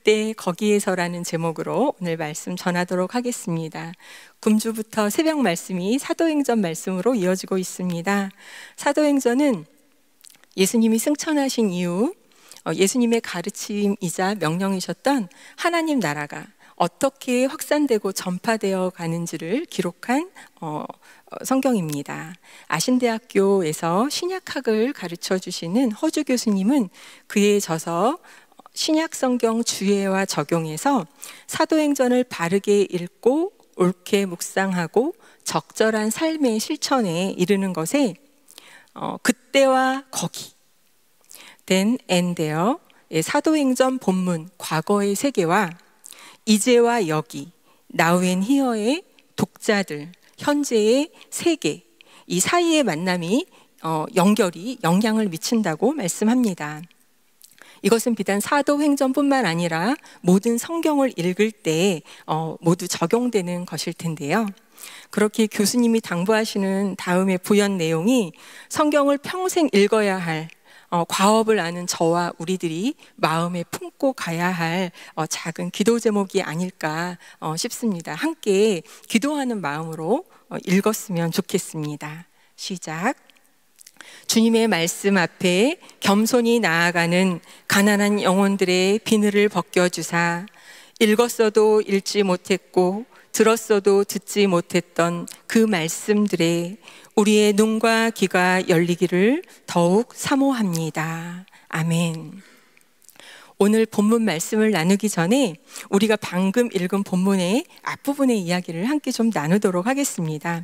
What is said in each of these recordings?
그때 거기에서라는 제목으로 오늘 말씀 전하도록 하겠습니다. 금주부터 새벽 말씀이 사도행전 말씀으로 이어지고 있습니다. 사도행전은 예수님이 승천하신 이후 예수님의 가르침이자 명령이셨던 하나님 나라가 어떻게 확산되고 전파되어 가는지를 기록한 성경입니다. 아신대학교에서 신약학을 가르쳐 주시는 허주 교수님은 그에 져서 신약성경 주예와 적용해서 사도행전을 바르게 읽고 옳게 묵상하고 적절한 삶의 실천에 이르는 것에 그때와 거기 then and there 사도행전 본문 과거의 세계와 이제와 여기 now and here의 독자들 현재의 세계 이 사이의 만남이 연결이 영향을 미친다고 말씀합니다. 이것은 비단 사도행전뿐만 아니라 모든 성경을 읽을 때 모두 적용되는 것일 텐데요. 그렇게 교수님이 당부하시는 다음의 부연 내용이 성경을 평생 읽어야 할 과업을 아는 저와 우리들이 마음에 품고 가야 할 작은 기도 제목이 아닐까 싶습니다. 함께 기도하는 마음으로 읽었으면 좋겠습니다. 시작. 주님의 말씀 앞에 겸손히 나아가는 가난한 영혼들의 비늘을 벗겨주사 읽었어도 읽지 못했고 들었어도 듣지 못했던 그 말씀들에 우리의 눈과 귀가 열리기를 더욱 사모합니다. 아멘. 오늘 본문 말씀을 나누기 전에 우리가 방금 읽은 본문의 앞부분의 이야기를 함께 좀 나누도록 하겠습니다.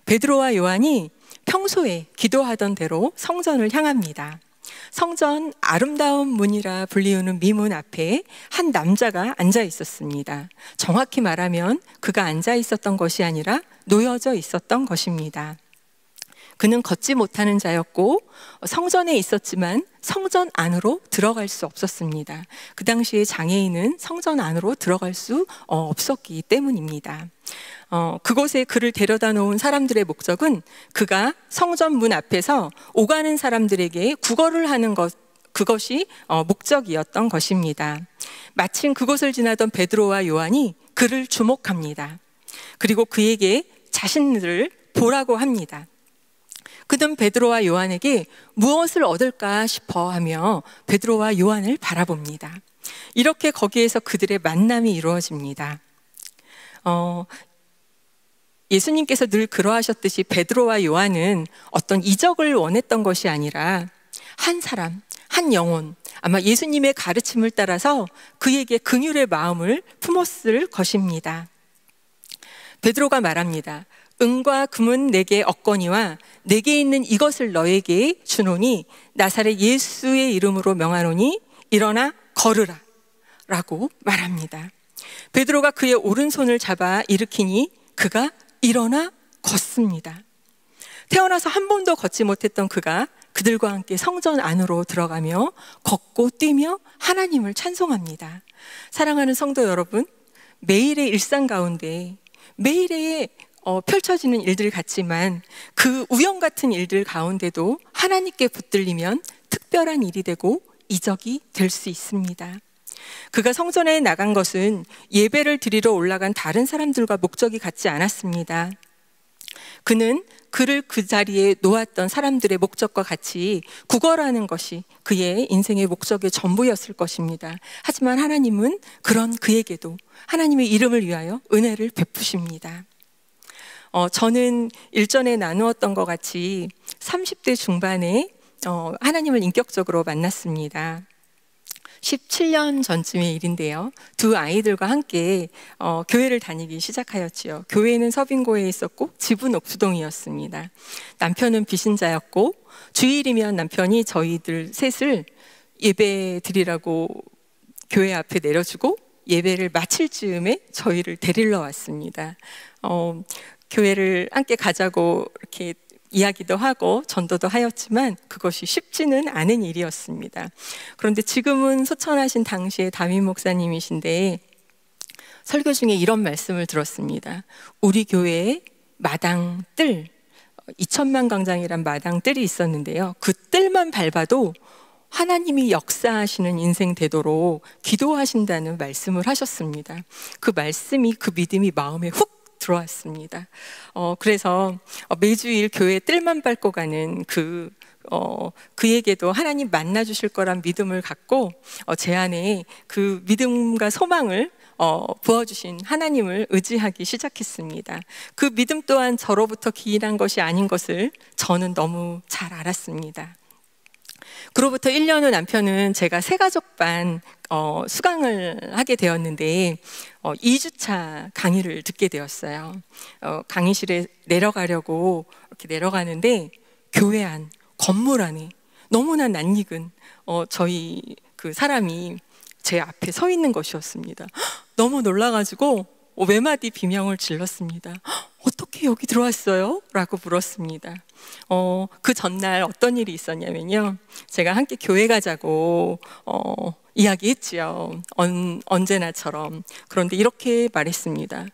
베드로와 요한이 평소에 기도하던 대로 성전을 향합니다. 성전 아름다운 문이라 불리우는 미문 앞에 한 남자가 앉아 있었습니다. 정확히 말하면 그가 앉아 있었던 것이 아니라 놓여져 있었던 것입니다. 그는 걷지 못하는 자였고 성전에 있었지만 성전 안으로 들어갈 수 없었습니다. 그 당시에 장애인은 성전 안으로 들어갈 수 없었기 때문입니다. 그곳에 그를 데려다 놓은 사람들의 목적은 그가 성전 문 앞에서 오가는 사람들에게 구걸을 하는 그것이 목적이었던 것입니다. 마침 그곳을 지나던 베드로와 요한이 그를 주목합니다. 그리고 그에게 자신들을 보라고 합니다. 그는 베드로와 요한에게 무엇을 얻을까 싶어 하며 베드로와 요한을 바라봅니다. 이렇게 거기에서 그들의 만남이 이루어집니다. 예수님께서 늘 그러하셨듯이 베드로와 요한은 어떤 이적을 원했던 것이 아니라 한 사람, 한 영혼, 아마 예수님의 가르침을 따라서 그에게 긍휼의 마음을 품었을 것입니다. 베드로가 말합니다. 은과 금은 내게 얻거니와 내게 있는 이것을 너에게 주노니 나사렛 예수의 이름으로 명하노니 일어나 걸으라 라고 말합니다. 베드로가 그의 오른손을 잡아 일으키니 그가 일어나 걷습니다. 태어나서 한 번도 걷지 못했던 그가 그들과 함께 성전 안으로 들어가며 걷고 뛰며 하나님을 찬송합니다. 사랑하는 성도 여러분, 매일의 일상 가운데 매일의 펼쳐지는 일들 같지만 그 우연 같은 일들 가운데도 하나님께 붙들리면 특별한 일이 되고 이적이 될 수 있습니다. 그가 성전에 나간 것은 예배를 드리러 올라간 다른 사람들과 목적이 같지 않았습니다. 그는 그를 그 자리에 놓았던 사람들의 목적과 같이 구걸하는 것이 그의 인생의 목적의 전부였을 것입니다. 하지만 하나님은 그런 그에게도 하나님의 이름을 위하여 은혜를 베푸십니다. 저는 일전에 나누었던 것 같이 30대 중반에 하나님을 인격적으로 만났습니다. 17년 전쯤의 일인데요. 두 아이들과 함께 교회를 다니기 시작하였지요. 교회는 서빙고에 있었고 집은 옥수동이었습니다. 남편은 비신자였고 주일이면 남편이 저희들 셋을 예배 드리라고 교회 앞에 내려주고 예배를 마칠 즈음에 저희를 데리러 왔습니다. 교회를 함께 가자고 이렇게 이야기도 하고 전도도 하였지만 그것이 쉽지는 않은 일이었습니다. 그런데 지금은 소천하신 당시의 담임 목사님이신데 설교 중에 이런 말씀을 들었습니다. 우리 교회에 마당 뜰, 2천만 광장이란 마당 뜰이 있었는데요. 그 뜰만 밟아도 하나님이 역사하시는 인생 되도록 기도하신다는 말씀을 하셨습니다. 그 말씀이, 그 믿음이 마음에 훅 들어왔습니다. 그래서 매주일 교회에 뜰만 밟고 가는 그에게도 하나님 만나 주실 거란 믿음을 갖고 제 안에 그 믿음과 소망을 부어주신 하나님을 의지하기 시작했습니다. 그 믿음 또한 저로부터 기인한 것이 아닌 것을 저는 너무 잘 알았습니다. 그로부터 1년 후 남편은 제가 새가족반 수강을 하게 되었는데 2주차 강의를 듣게 되었어요. 강의실에 내려가려고 이렇게 내려가는데 교회 안, 건물 안에 너무나 낯익은 저희 그 사람이 제 앞에 서 있는 것이었습니다. 너무 놀라가지고 외마디 비명을 질렀습니다. 어떻게 여기 들어왔어요? 라고 물었습니다. 그 전날 어떤 일이 있었냐면요, 제가 함께 교회 가자고 이야기했지요. 언제나처럼. 그런데 이렇게 말했습니다.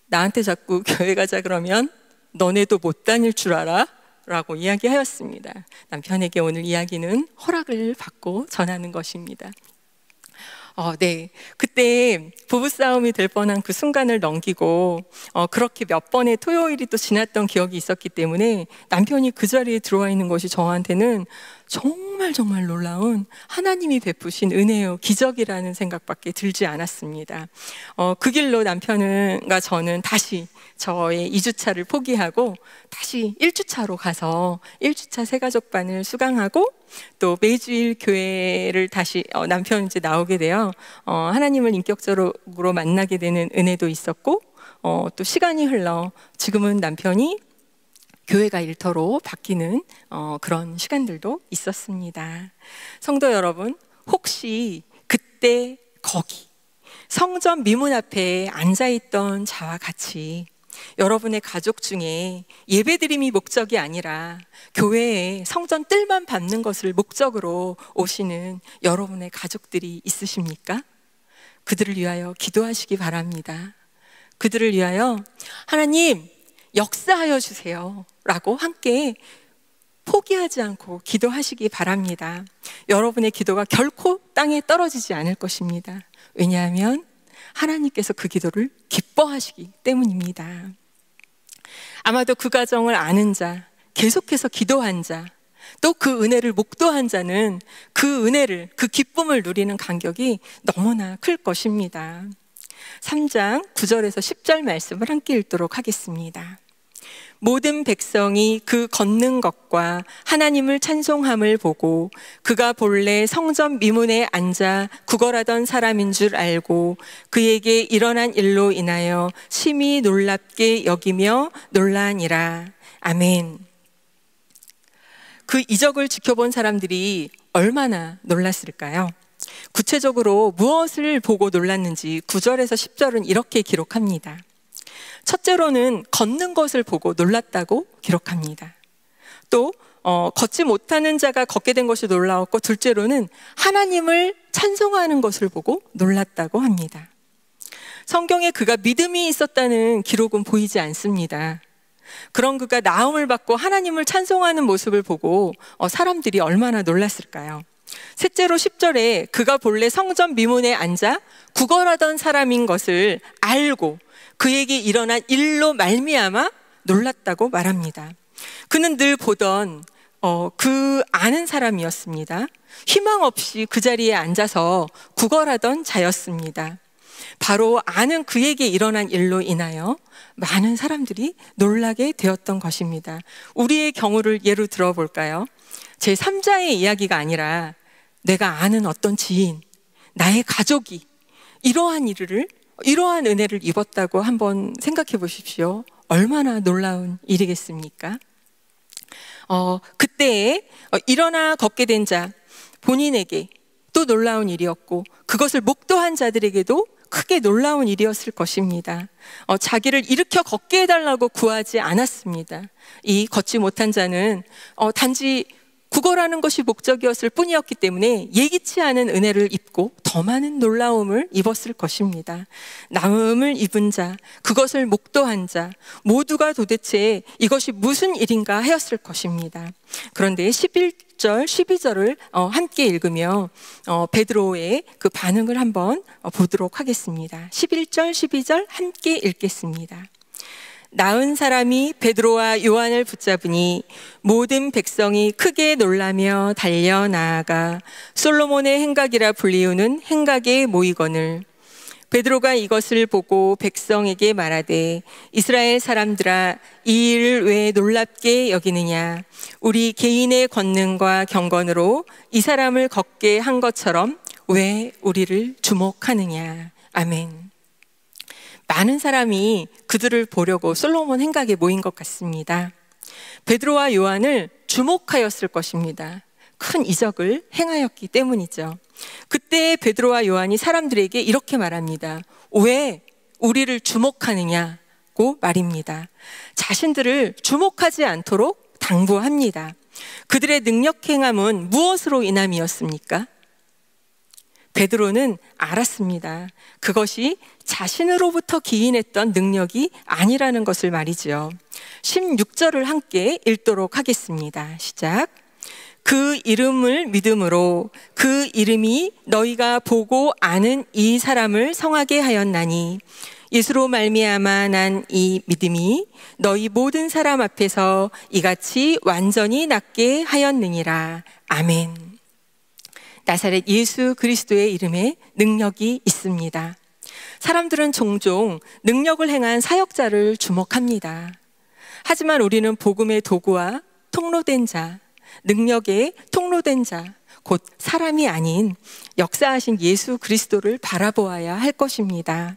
나한테 자꾸 교회 가자 그러면 너네도 못 다닐 줄 알아? 라고 이야기하였습니다. 남편에게 오늘 이야기는 허락을 받고 전하는 것입니다. 네. 그때 부부싸움이 될 뻔한 그 순간을 넘기고 그렇게 몇 번의 토요일이 또 지났던 기억이 있었기 때문에 남편이 그 자리에 들어와 있는 것이 저한테는 정말 놀라운 하나님이 베푸신 은혜요, 기적이라는 생각밖에 들지 않았습니다. 그 길로 남편과 저는 다시 저의 2주차를 포기하고 다시 1주차로 가서 1주차 새가족반을 수강하고 또 매주일 교회를 다시 남편 이제 나오게 되어 하나님을 인격적으로 만나게 되는 은혜도 있었고 또 시간이 흘러 지금은 남편이 교회가 일터로 바뀌는 그런 시간들도 있었습니다. 성도 여러분, 혹시 그때 거기 성전 미문 앞에 앉아있던 자와 같이 여러분의 가족 중에 예배드림이 목적이 아니라 교회에 성전 뜰만 밟는 것을 목적으로 오시는 여러분의 가족들이 있으십니까? 그들을 위하여 기도하시기 바랍니다. 그들을 위하여 하나님 역사하여 주세요 라고 함께 포기하지 않고 기도하시기 바랍니다. 여러분의 기도가 결코 땅에 떨어지지 않을 것입니다. 왜냐하면 하나님께서 그 기도를 기뻐하시기 때문입니다. 아마도 그 가정을 아는 자, 계속해서 기도한 자, 또 그 은혜를 목도한 자는 그 은혜를, 그 기쁨을 누리는 간격이 너무나 클 것입니다. 3장 9절에서 10절 말씀을 함께 읽도록 하겠습니다. 모든 백성이 그 걷는 것과 하나님을 찬송함을 보고 그가 본래 성전 미문에 앉아 구걸하던 사람인 줄 알고 그에게 일어난 일로 인하여 심히 놀랍게 여기며 놀라니라. 아멘. 그 이적을 지켜본 사람들이 얼마나 놀랐을까요? 구체적으로 무엇을 보고 놀랐는지 9절에서 10절은 이렇게 기록합니다. 첫째로는 걷는 것을 보고 놀랐다고 기록합니다. 또 걷지 못하는 자가 걷게 된 것이 놀라웠고, 둘째로는 하나님을 찬송하는 것을 보고 놀랐다고 합니다. 성경에 그가 믿음이 있었다는 기록은 보이지 않습니다. 그런 그가 나음을 받고 하나님을 찬송하는 모습을 보고 사람들이 얼마나 놀랐을까요? 셋째로 10절에 그가 본래 성전 미문에 앉아 구걸하던 사람인 것을 알고 그에게 일어난 일로 말미암아 놀랐다고 말합니다. 그는 늘 보던 그 아는 사람이었습니다. 희망 없이 그 자리에 앉아서 구걸하던 자였습니다. 바로 아는 그에게 일어난 일로 인하여 많은 사람들이 놀라게 되었던 것입니다. 우리의 경우를 예로 들어볼까요? 제 3자의 이야기가 아니라 내가 아는 어떤 지인, 나의 가족이 이러한 은혜를 입었다고 한번 생각해 보십시오. 얼마나 놀라운 일이겠습니까? 그때에 일어나 걷게 된 자 본인에게 또 놀라운 일이었고, 그것을 목도한 자들에게도 크게 놀라운 일이었을 것입니다. 자기를 일으켜 걷게 해달라고 구하지 않았습니다. 이 걷지 못한 자는 단지 구걸하는 것이 목적이었을 뿐이었기 때문에 예기치 않은 은혜를 입고 더 많은 놀라움을 입었을 것입니다. 나음을 입은 자, 그것을 목도한 자 모두가 도대체 이것이 무슨 일인가 하였을 것입니다. 그런데 11절, 12절을 함께 읽으며 베드로의 그 반응을 한번 보도록 하겠습니다. 11절, 12절 함께 읽겠습니다. 나은 사람이 베드로와 요한을 붙잡으니 모든 백성이 크게 놀라며 달려 나아가 솔로몬의 행각이라 불리우는 행각에 모이거늘 베드로가 이것을 보고 백성에게 말하되 이스라엘 사람들아 이 일을 왜 놀랍게 여기느냐 우리 개인의 권능과 경건으로 이 사람을 걷게 한 것처럼 왜 우리를 주목하느냐. 아멘. 많은 사람이 그들을 보려고 솔로몬 행각에 모인 것 같습니다. 베드로와 요한을 주목하였을 것입니다. 큰 이적을 행하였기 때문이죠. 그때 베드로와 요한이 사람들에게 이렇게 말합니다. 왜 우리를 주목하느냐고 말입니다. 자신들을 주목하지 않도록 당부합니다. 그들의 능력 행함은 무엇으로 인함이었습니까? 베드로는 알았습니다. 그것이 자신으로부터 기인했던 능력이 아니라는 것을 말이죠. 16절을 함께 읽도록 하겠습니다. 시작. 그 이름을 믿음으로 그 이름이 너희가 보고 아는 이 사람을 성하게 하였나니 예수로 말미암아 난 이 믿음이 너희 모든 사람 앞에서 이같이 완전히 낫게 하였느니라. 아멘. 나사렛 예수 그리스도의 이름에 능력이 있습니다. 사람들은 종종 능력을 행한 사역자를 주목합니다. 하지만 우리는 복음의 도구와 통로된 자, 능력의 통로된 자, 곧 사람이 아닌 역사하신 예수 그리스도를 바라보아야 할 것입니다.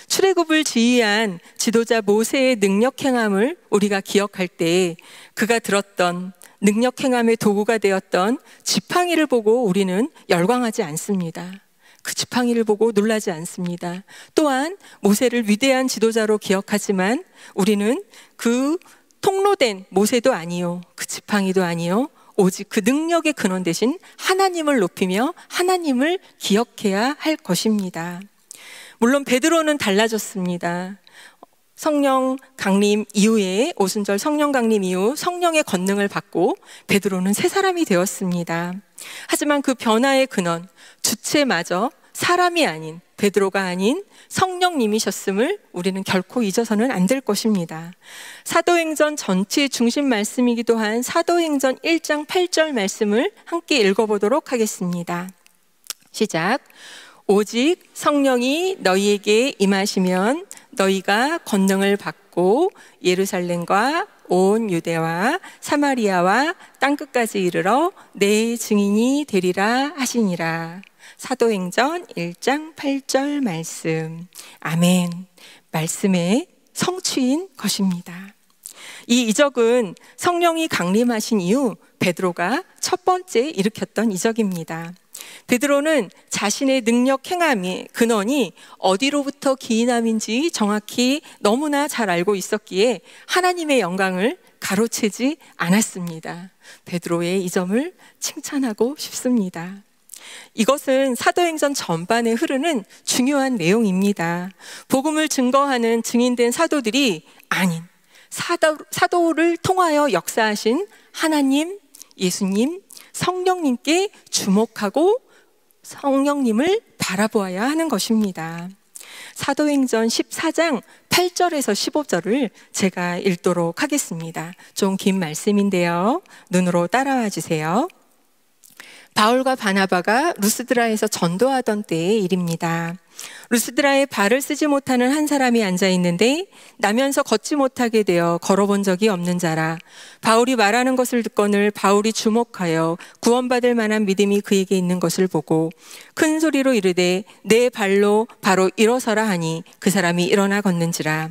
출애굽을 지휘한 지도자 모세의 능력 행함을 우리가 기억할 때 그가 들었던 능력 행함의 도구가 되었던 지팡이를 보고 우리는 열광하지 않습니다. 그 지팡이를 보고 놀라지 않습니다. 또한 모세를 위대한 지도자로 기억하지만 우리는 그 통로된 모세도 아니요, 그 지팡이도 아니요, 오직 그 능력의 근원 대신 하나님을 높이며 하나님을 기억해야 할 것입니다. 물론 베드로는 달라졌습니다. 성령 강림 이후에 오순절 성령 강림 이후 성령의 권능을 받고 베드로는 새 사람이 되었습니다. 하지만 그 변화의 근원, 주체마저 사람이 아닌 베드로가 아닌 성령님이셨음을 우리는 결코 잊어서는 안 될 것입니다. 사도행전 전체의 중심 말씀이기도 한 사도행전 1장 8절 말씀을 함께 읽어보도록 하겠습니다. 시작. 오직 성령이 너희에게 임하시면 너희가 권능을 받고 예루살렘과 온 유대와 사마리아와 땅끝까지 이르러 내 증인이 되리라 하시니라. 사도행전 1장 8절 말씀. 아멘. 말씀의 성취인 것입니다. 이 이적은 성령이 강림하신 이후 베드로가 첫 번째 일으켰던 이적입니다. 베드로는 자신의 능력 행함의 근원이 어디로부터 기인함인지 정확히 너무나 잘 알고 있었기에 하나님의 영광을 가로채지 않았습니다. 베드로의 이 점을 칭찬하고 싶습니다. 이것은 사도행전 전반에 흐르는 중요한 내용입니다. 복음을 증거하는 증인된 사도들이 아닌 사도를 통하여 역사하신 하나님, 예수님, 성령님께 주목하고 성령님을 바라보아야 하는 것입니다. 사도행전 14장 8절에서 15절을 제가 읽도록 하겠습니다. 좀 긴 말씀인데요. 눈으로 따라와 주세요. 바울과 바나바가 루스드라에서 전도하던 때의 일입니다. 루스드라에 발을 쓰지 못하는 한 사람이 앉아 있는데 나면서 걷지 못하게 되어 걸어본 적이 없는 자라. 바울이 말하는 것을 듣거늘 바울이 주목하여 구원받을 만한 믿음이 그에게 있는 것을 보고 큰 소리로 이르되 내 발로 바로 일어서라 하니 그 사람이 일어나 걷는지라.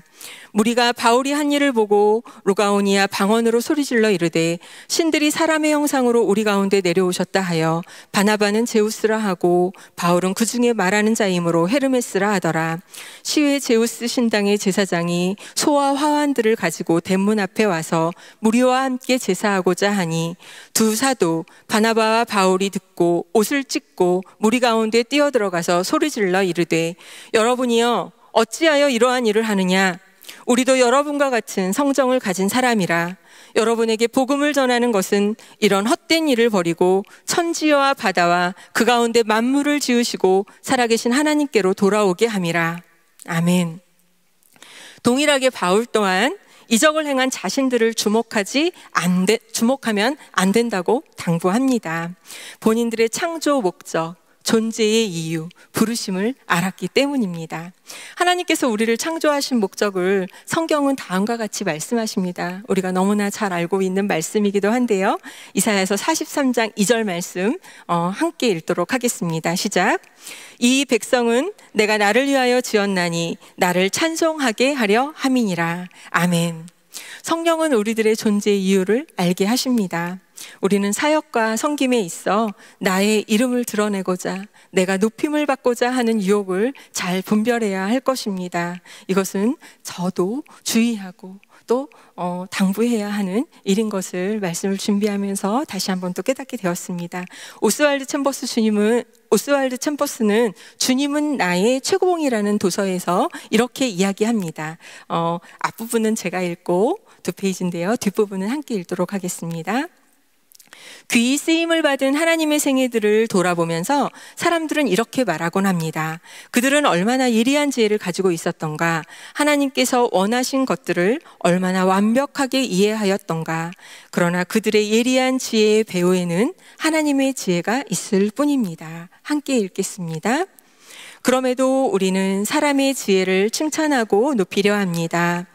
무리가 바울이 한 일을 보고 루가오니아 방언으로 소리질러 이르되 신들이 사람의 형상으로 우리 가운데 내려오셨다 하여 바나바는 제우스라 하고 바울은 그 중에 말하는 자이므로 헤르메스라 하더라. 시외 제우스 신당의 제사장이 소와 화환들을 가지고 대문 앞에 와서 무리와 함께 제사하고자 하니 두 사도 바나바와 바울이 듣고 옷을 찢고 무리 가운데 뛰어들어가서 소리질러 이르되 여러분이여 어찌하여 이러한 일을 하느냐? 우리도 여러분과 같은 성정을 가진 사람이라. 여러분에게 복음을 전하는 것은 이런 헛된 일을 버리고 천지와 바다와 그 가운데 만물을 지으시고 살아계신 하나님께로 돌아오게 함이라. 아멘. 동일하게 바울 또한 이적을 행한 자신들을 주목하면 안 된다고 당부합니다. 본인들의 창조 목적, 존재의 이유, 부르심을 알았기 때문입니다. 하나님께서 우리를 창조하신 목적을 성경은 다음과 같이 말씀하십니다. 우리가 너무나 잘 알고 있는 말씀이기도 한데요. 이사야서 43장 2절 말씀 함께 읽도록 하겠습니다. 시작. 이 백성은 내가 나를 위하여 지었나니 나를 찬송하게 하려 함이니라. 아멘. 성령은 우리들의 존재의 이유를 알게 하십니다. 우리는 사역과 섬김에 있어 나의 이름을 드러내고자 내가 높임을 받고자 하는 유혹을 잘 분별해야 할 것입니다. 이것은 저도 주의하고 또 당부해야 하는 일인 것을 말씀을 준비하면서 다시 한번 또 깨닫게 되었습니다. 오스왈드 챔버스는 주님은 나의 최고봉이라는 도서에서 이렇게 이야기합니다. 앞부분은 제가 읽고 2페이지인데요. 뒷부분은 함께 읽도록 하겠습니다. 귀히 쓰임을 받은 하나님의 생애들을 돌아보면서 사람들은 이렇게 말하곤 합니다. 그들은 얼마나 예리한 지혜를 가지고 있었던가, 하나님께서 원하신 것들을 얼마나 완벽하게 이해하였던가. 그러나 그들의 예리한 지혜의 배후에는 하나님의 지혜가 있을 뿐입니다. 함께 읽겠습니다. 그럼에도 우리는 사람의 지혜를 칭찬하고 높이려 합니다.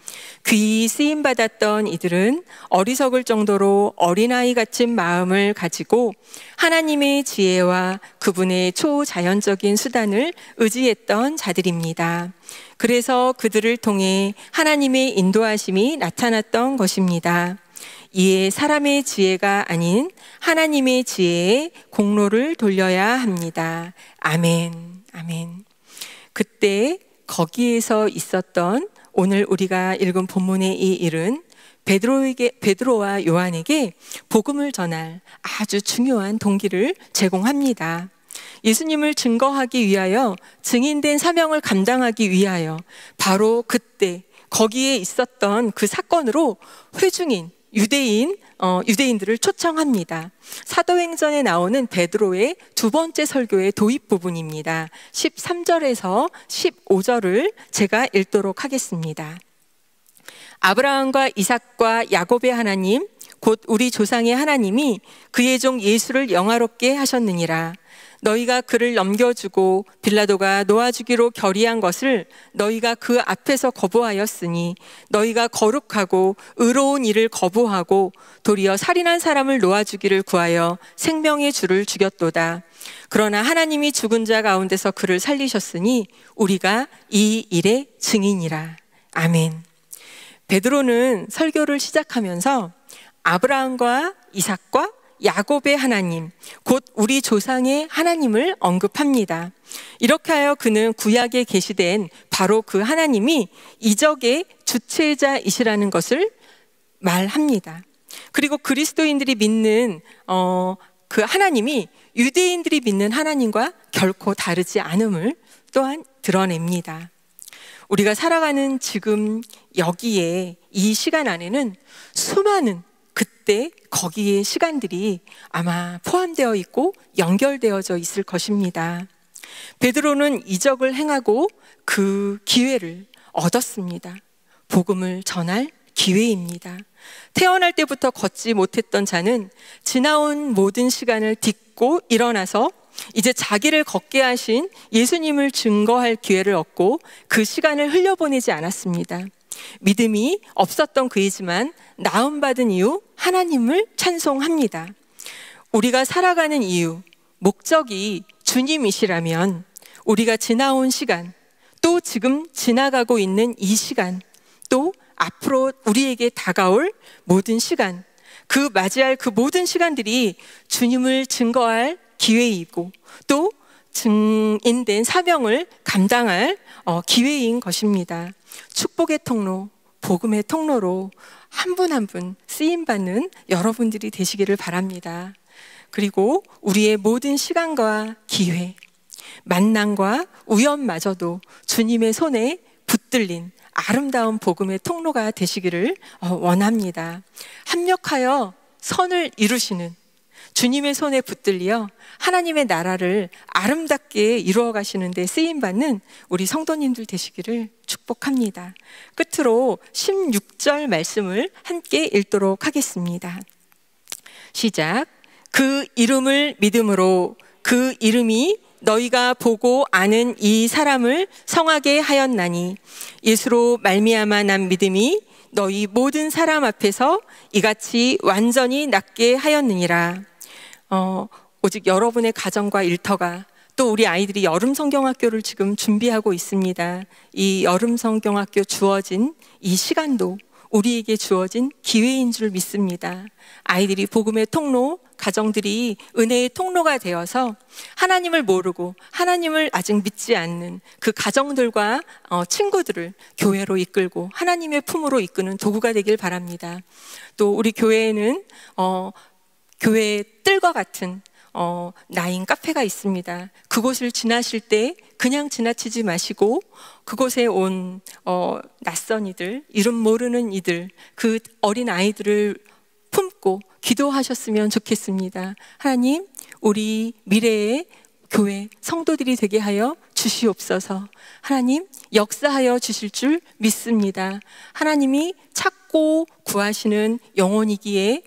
귀히 쓰임받았던 이들은 어리석을 정도로 어린아이 같은 마음을 가지고 하나님의 지혜와 그분의 초자연적인 수단을 의지했던 자들입니다. 그래서 그들을 통해 하나님의 인도하심이 나타났던 것입니다. 이에 사람의 지혜가 아닌 하나님의 지혜에 공로를 돌려야 합니다. 아멘. 아멘. 그때 거기에서 있었던 오늘 우리가 읽은 본문의 이 일은 베드로와 요한에게 복음을 전할 아주 중요한 동기를 제공합니다. 예수님을 증거하기 위하여 증인된 사명을 감당하기 위하여 바로 그때 거기에 있었던 그 사건으로 회중인 유대인들을 초청합니다. 사도행전에 나오는 베드로의 두 번째 설교의 도입 부분입니다. 13절에서 15절을 제가 읽도록 하겠습니다. 아브라함과 이삭과 야곱의 하나님, 곧 우리 조상의 하나님이 그의 종 예수를 영화롭게 하셨느니라. 너희가 그를 넘겨주고 빌라도가 놓아주기로 결의한 것을 너희가 그 앞에서 거부하였으니 너희가 거룩하고 의로운 일을 거부하고 도리어 살인한 사람을 놓아주기를 구하여 생명의 주를 죽였도다. 그러나 하나님이 죽은 자 가운데서 그를 살리셨으니 우리가 이 일의 증인이라. 아멘. 베드로는 설교를 시작하면서 아브라함과 이삭과 야곱의 하나님, 곧 우리 조상의 하나님을 언급합니다. 이렇게 하여 그는 구약에 계시된 바로 그 하나님이 이적의 주체자이시라는 것을 말합니다. 그리고 그리스도인들이 믿는 그 하나님이 유대인들이 믿는 하나님과 결코 다르지 않음을 또한 드러냅니다. 우리가 살아가는 지금 여기에 이 시간 안에는 수많은 그때 거기에 시간들이 아마 포함되어 있고 연결되어져 있을 것입니다. 베드로는 이적을 행하고 그 기회를 얻었습니다. 복음을 전할 기회입니다. 태어날 때부터 걷지 못했던 자는 지나온 모든 시간을 딛고 일어나서 이제 자기를 걷게 하신 예수님을 증거할 기회를 얻고 그 시간을 흘려보내지 않았습니다. 믿음이 없었던 그이지만 나음받은 이후 하나님을 찬송합니다. 우리가 살아가는 이유, 목적이 주님이시라면 우리가 지나온 시간, 또 지금 지나가고 있는 이 시간, 또 앞으로 우리에게 다가올 모든 시간, 그 맞이할 그 모든 시간들이 주님을 증거할 기회이고 또 증인된 사명을 감당할 기회인 것입니다. 축복의 통로, 복음의 통로로 한 분 한 분 쓰임받는 여러분들이 되시기를 바랍니다. 그리고 우리의 모든 시간과 기회, 만남과 우연마저도 주님의 손에 붙들린 아름다운 복음의 통로가 되시기를 원합니다. 합력하여 선을 이루시는 주님의 손에 붙들려 하나님의 나라를 아름답게 이루어 가시는 데 쓰임받는 우리 성도님들 되시기를 축복합니다. 끝으로 16절 말씀을 함께 읽도록 하겠습니다. 시작. 그 이름을 믿음으로 그 이름이 너희가 보고 아는 이 사람을 성하게 하였나니 예수로 말미암아 난 믿음이 너희 모든 사람 앞에서 이같이 완전히 낫게 하였느니라. 오직 여러분의 가정과 일터가 또 우리 아이들이 여름 성경학교를 지금 준비하고 있습니다. 이 여름 성경학교 주어진 이 시간도 우리에게 주어진 기회인 줄 믿습니다. 아이들이 복음의 통로, 가정들이 은혜의 통로가 되어서 하나님을 모르고 하나님을 아직 믿지 않는 그 가정들과 친구들을 교회로 이끌고 하나님의 품으로 이끄는 도구가 되길 바랍니다. 또 우리 교회에는 교회의 뜰과 같은 나인 카페가 있습니다. 그곳을 지나실 때 그냥 지나치지 마시고 그곳에 온 낯선 이들, 이름 모르는 이들, 그 어린 아이들을 품고 기도하셨으면 좋겠습니다. 하나님, 우리 미래의 교회 성도들이 되게 하여 주시옵소서. 하나님, 역사하여 주실 줄 믿습니다. 하나님이 찾고 구하시는 영혼이기에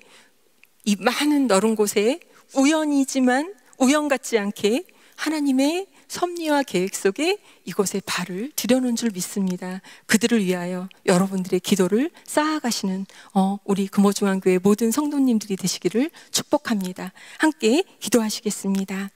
이 많은 넓은 곳에 우연이지만 우연 같지 않게 하나님의 섭리와 계획 속에 이곳에 발을 들여놓은 줄 믿습니다. 그들을 위하여 여러분들의 기도를 쌓아가시는 우리 금호중앙교회 모든 성도님들이 되시기를 축복합니다. 함께 기도하시겠습니다.